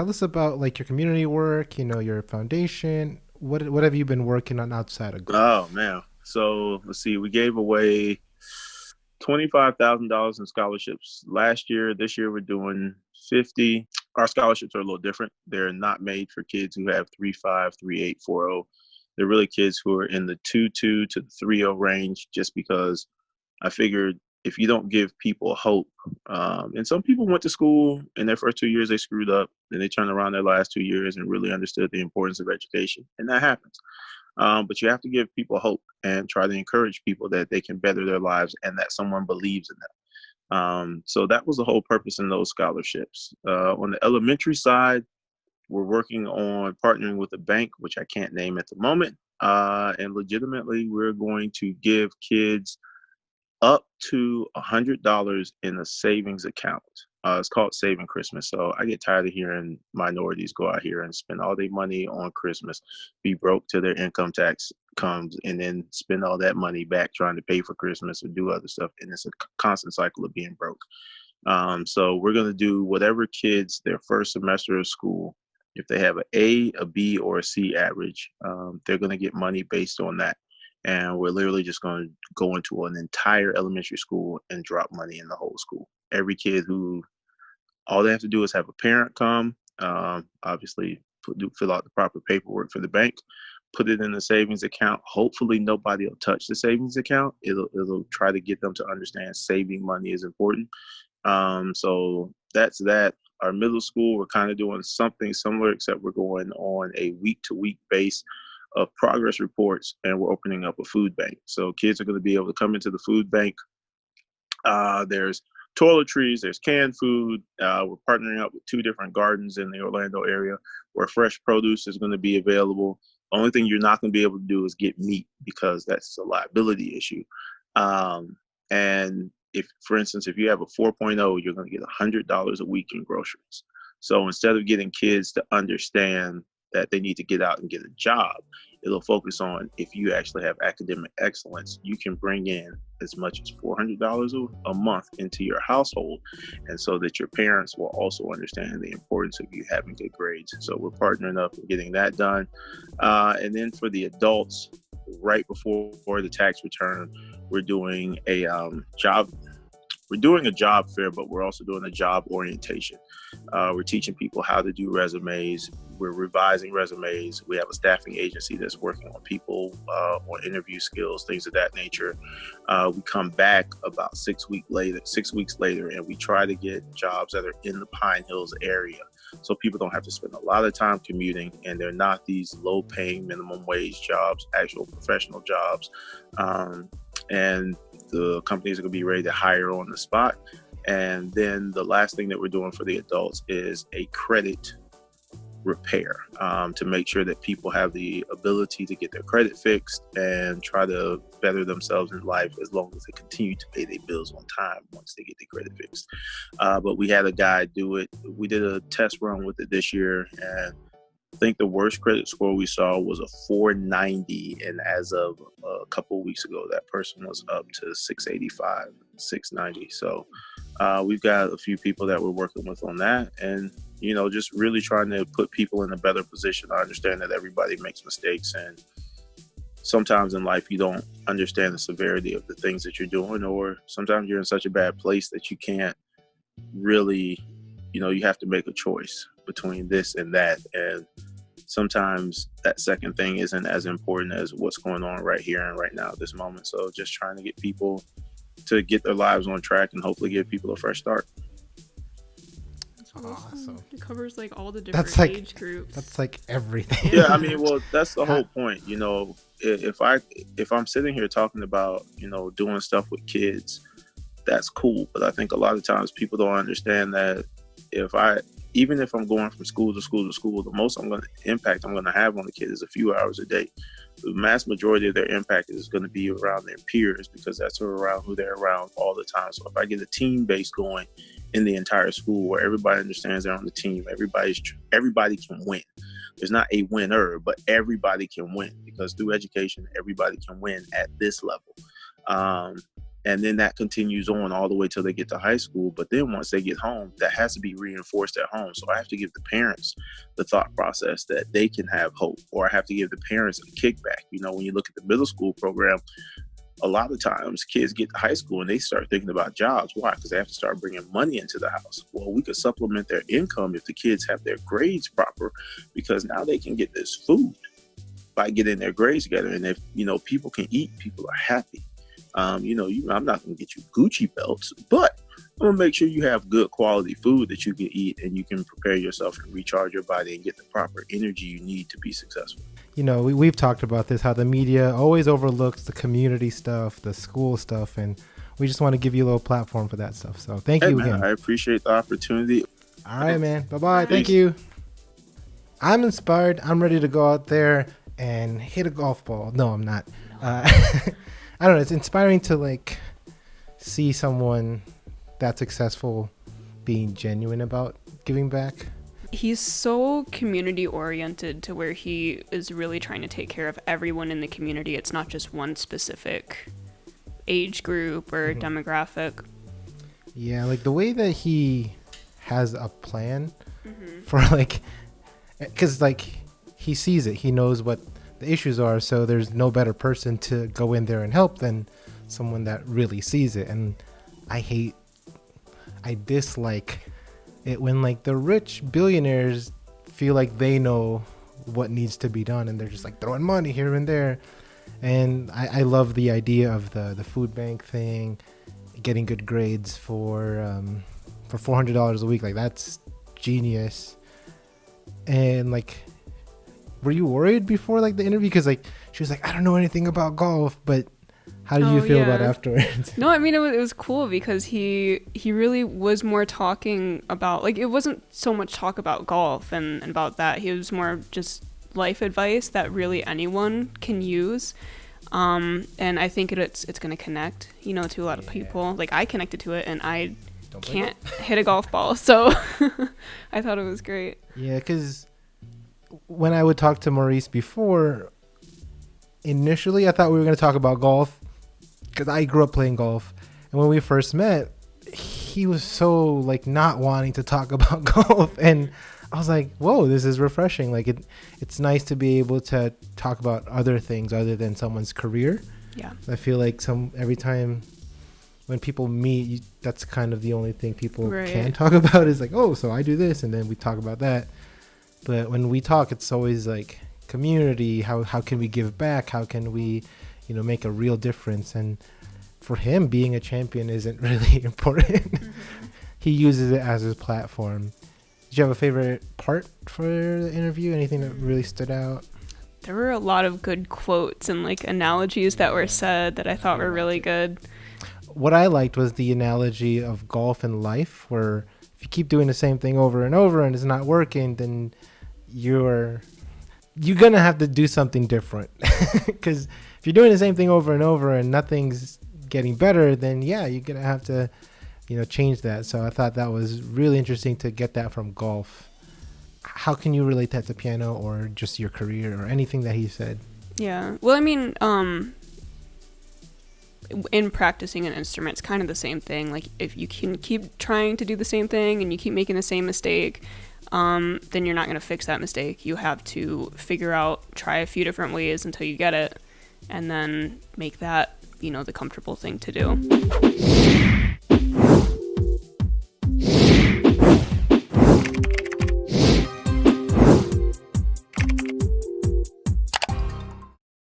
tell us about like your community work, your foundation. What have you been working on outside of Oh golf? man. So let's see. We gave away $25,000 in scholarships last year. This year we're doing 50. Our scholarships are a little different. They're not made for kids who have 3.5, 3.8, 4.0. They're really kids who are in the 2.2 to the 3.0 range. Just because I figured if you don't give people hope, and some people went to school in their first 2 years, they screwed up, and they turned around their last 2 years and really understood the importance of education, and that happens. But you have to give people hope and try to encourage people that they can better their lives and that someone believes in them. So that was the whole purpose in those scholarships. On the elementary side, we're working on partnering with a bank, which I can't name at the moment. And legitimately, we're going to give kids up to $100 in a savings account. It's called Saving Christmas. So I get tired of hearing minorities go out here and spend all their money on Christmas, be broke till their income tax comes, and then spend all that money back trying to pay for Christmas or do other stuff. And it's a constant cycle of being broke. So we're going to do whatever kids their first semester of school, if they have an A, a B, or a C average, they're going to get money based on that. And we're literally just going to go into an entire elementary school and drop money in the whole school. Every kid who, all they have to do is have a parent come, obviously fill out the proper paperwork for the bank, put it in the savings account. Hopefully nobody will touch the savings account. It'll try to get them to understand saving money is important. So that's that. Our middle school, we're kind of doing something similar, except we're going on a week to week base of progress reports, and we're opening up a food bank. So kids are going to be able to come into the food bank. There's toiletries, there's canned food. We're partnering up with two different gardens in the Orlando area where fresh produce is going to be available. The only thing you're not going to be able to do is get meat because that's a liability issue. And if, for instance, if you have a 4.0, you're going to get $100 a week in groceries. So instead of getting kids to understand that they need to get out and get a job, it'll focus on if you actually have academic excellence, you can bring in as much as $400 a month into your household. And so that your parents will also understand the importance of you having good grades. So we're partnering up and getting that done. And then for the adults, right before the tax return, we're doing a job we're doing a job fair, but we're also doing a job orientation. We're teaching people how to do resumes. We're revising resumes. We have a staffing agency that's working on people, on interview skills, things of that nature. We come back about 6 weeks later, and we try to get jobs that are in the Pine Hills area. So people don't have to spend a lot of time commuting, and they're not these low-paying minimum wage jobs, actual professional jobs. And the companies are going to be ready to hire on the spot. And then the last thing that we're doing for the adults is a credit repair, to make sure that people have the ability to get their credit fixed and try to better themselves in life as long as they continue to pay their bills on time once they get their credit fixed. But we had a guy do it. We did a test run with it this year, and I think the worst credit score we saw was a 490, and as of a couple of weeks ago, that person was up to 685, 690. So we've got a few people that we're working with on that, and just really trying to put people in a better position. I understand that everybody makes mistakes, and sometimes in life you don't understand the severity of the things that you're doing, or sometimes you're in such a bad place that you can't really, you have to make a choice between this and that. And sometimes that second thing isn't as important as what's going on right here and right now at this moment. So just trying to get people to get their lives on track and hopefully give people a fresh start. That's awesome. Awesome. It covers like all the That's different like age groups. that's like everything. Yeah, I Yeah. mean, well, that's the Ha- whole point. If I'm sitting here talking about doing stuff with kids, that's cool. But I think a lot of times people don't understand that if I even if I'm going from school to school to school, the most impact I'm going to have on the kid is a few hours a day. The mass majority of their impact is going to be around their peers because that's around who they're around all the time. So if I get a team base going in the entire school where everybody understands they're on the team, everybody can win. There's not a winner, but everybody can win because through education, everybody can win at this level. Um, And then that continues on all the way till they get to high school. But then once they get home, that has to be reinforced at home. So I have to give the parents the thought process that they can have hope, or I have to give the parents a kickback. You know, when you look at the middle school program, a lot of times kids get to high school and they start thinking about jobs. Why? Because they have to start bringing money into the house. Well, we could supplement their income if the kids have their grades proper, because now they can get this food by getting their grades together. And if, you know, people can eat, people are happy. You know, I'm not going to get you Gucci belts, but I'm going to make sure you have good quality food that you can eat, and you can prepare yourself and recharge your body and get the proper energy you need to be successful. You know, we've talked about this, how the media always overlooks the community stuff, the school stuff, and we just want to give you a little platform for that stuff. So thank you again. I appreciate the opportunity. All right, man. Bye-bye. Thank you. I'm inspired. I'm ready to go out there and hit a golf ball. No, I'm not. I don't know. It's inspiring to like see someone that successful being genuine about giving back. He's so community oriented to where he is really trying to take care of everyone in the community. It's not just one specific age group or demographic. Yeah, like the way that he has a plan for like, because like he sees it, he knows what the issues are, so there's no better person to go in there and help than someone that really sees it. And I dislike it when like the rich billionaires feel like they know what needs to be done and they're just like throwing money here and there. And I love the idea of the food bank thing, getting good grades for $400 a week. Like that's genius. And like, were you worried before like the interview? Because like she was like, I don't know anything about golf, but how did you feel about it afterwards? No, I mean, it was cool because he really was more talking about, like, it wasn't so much talk about golf and about that. He was more just life advice that really anyone can use. And I think it's going to connect, you know, to a lot of people. Like, I connected to it and I can't hit a golf ball. So I thought it was great. Yeah, because when I would talk to Maurice before, initially I thought we were going to talk about golf because I grew up playing golf. And when we first met, he was so like not wanting to talk about golf. And I was like, whoa, this is refreshing. Like it's nice to be able to talk about other things other than someone's career. Yeah. I feel like every time when people meet, that's kind of the only thing people can talk about is like, oh, so I do this. And then we talk about that. But when we talk, it's always like community. How can we give back? How can we, you know, make a real difference? And for him, being a champion isn't really important. He uses it as his platform. Did you have a favorite part for the interview? Anything that really stood out? There were a lot of good quotes and like analogies that were said that I thought were really good. What I liked was the analogy of golf and life, where if you keep doing the same thing over and over and it's not working, then you're gonna have to do something different. Because if you're doing the same thing over and over and nothing's getting better, then yeah, you're gonna have to, you know, change that. So I thought that was really interesting to get that from golf. How can you relate that to piano or just your career or anything that he said? Yeah. Well, I mean, in practicing an instrument, it's kind of the same thing. Like if you can keep trying to do the same thing and you keep making the same mistake, then you're not going to fix that mistake. You have to try a few different ways until you get it, and then make that, you know, the comfortable thing to do.